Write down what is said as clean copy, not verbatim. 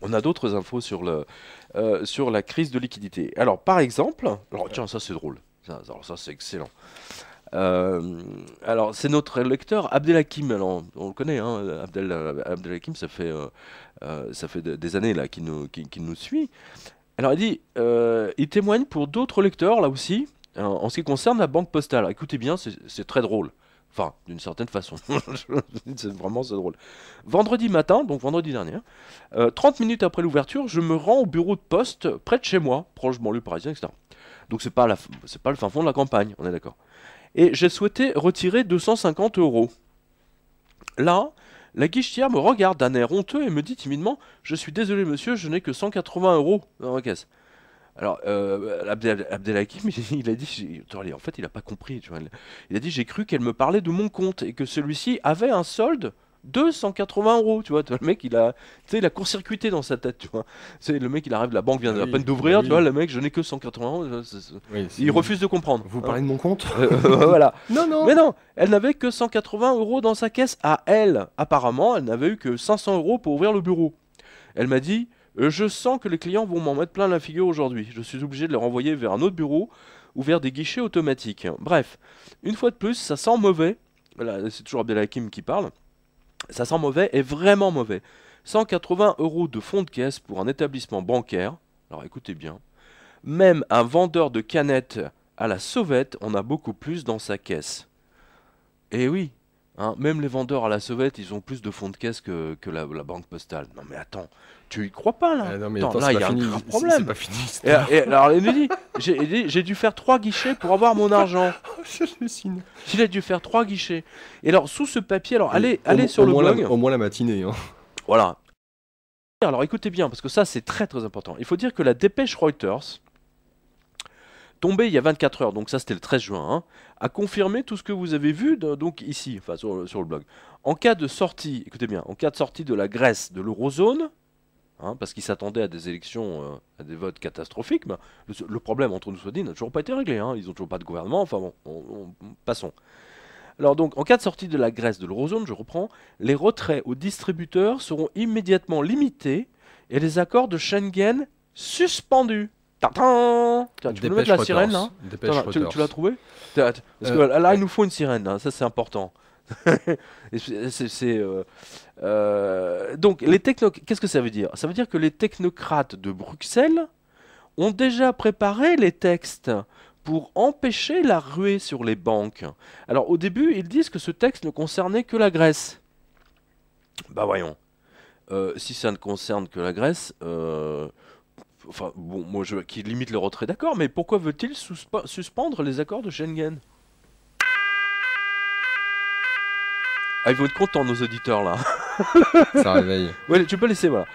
On a d'autres infos sur la crise de liquidité. Alors, par exemple, alors tiens, ça c'est drôle. Alors ça c'est excellent. Alors, c'est notre lecteur Abdelhakim. Alors, on le connaît, hein, Abdelhakim, ça fait des années là qu'il nous suit. Alors, il dit, il témoigne pour d'autres lecteurs là aussi, en ce qui concerne la banque postale. Alors, écoutez bien, c'est très drôle. Enfin, d'une certaine façon. C'est drôle. Vendredi matin, donc vendredi dernier, 30 minutes après l'ouverture, je me rends au bureau de poste près de chez moi, proche banlieue parisienne, etc. Donc c'est pas le fin fond de la campagne, on est d'accord. Et j'ai souhaité retirer 250 euros. Là, la guichetière me regarde d'un air honteux et me dit timidement: Je suis désolé, monsieur, je n'ai que 180 euros dans ma caisse. Alors, Abdelhakim, il a dit, en fait, il a pas compris, tu vois. Il a dit, j'ai cru qu'elle me parlait de mon compte et que celui-ci avait un solde de 180 euros, tu vois. Le mec, tu sais, il a court-circuité dans sa tête, tu vois. C'est le mec, il arrive, la banque vient Ah à peine oui, bah d'ouvrir, tu vois. oui. Le mec, je n'ai que 180 euros. Oui, Il refuse de comprendre, vous hein. parlez de mon compte? Voilà. Non, non. Mais non, elle n'avait que 180 euros dans sa caisse à elle. Apparemment, elle n'avait eu que 500 euros pour ouvrir le bureau. Elle m'a dit: Je sens que les clients vont m'en mettre plein la figure aujourd'hui. Je suis obligé de les renvoyer vers un autre bureau ou vers des guichets automatiques. Bref, une fois de plus, ça sent mauvais. Voilà, c'est toujours Abdelhakim qui parle. Ça sent mauvais et vraiment mauvais. 180 euros de fonds de caisse pour un établissement bancaire. Alors écoutez bien. Même un vendeur de canettes à la sauvette en a beaucoup plus dans sa caisse. Eh oui, hein, même les vendeurs à la sauvette, ils ont plus de fonds de caisse que la banque postale. Non mais attends, tu y crois pas là? Ah non, mais Attends, attends, c'est là il pas y a un fini. grave C'est problème. pas fini cette Et, histoire. alors il me dit, j'ai dû faire 3 guichets pour avoir mon argent. J'hallucine. Il a dû faire 3 guichets. Et alors sous ce papier, alors Et allez sur le blog. au moins la matinée, hein. Voilà. Alors écoutez bien, parce que ça c'est très très important. Il faut dire que la dépêche Reuters, tombée il y a 24 heures, donc ça c'était le 13 juin, hein, a confirmé tout ce que vous avez vu donc ici, enfin sur le blog. En cas de sortie, écoutez bien, en cas de sortie de la Grèce de l'eurozone, hein, parce qu'ils s'attendaient à des élections, à des votes catastrophiques, ben, le problème entre nous soit dit n'a toujours pas été réglé, hein, ils n'ont toujours pas de gouvernement, enfin bon, passons. Alors donc, en cas de sortie de la Grèce de l'eurozone, je reprends, les retraits aux distributeurs seront immédiatement limités et les accords de Schengen suspendus. Tintin. Tiens, tu peux nous mettre Dépêche la sirène là? Reuters. Dépêche Tu l'as Reuters. trouvé? Parce que là, il Ouais. nous faut une sirène, hein, ça c'est important. Et donc, qu'est-ce que ça veut dire? Ça veut dire que les technocrates de Bruxelles ont déjà préparé les textes pour empêcher la ruée sur les banques. Alors, au début, ils disent que ce texte ne concernait que la Grèce. Bah voyons. Si ça ne concerne que la Grèce, enfin, bon, qui limite le retrait, d'accord, mais pourquoi veut-il suspendre les accords de Schengen? Ah, ils vont être contents, nos auditeurs, là. Ça réveille. Ouais, tu peux laisser, voilà.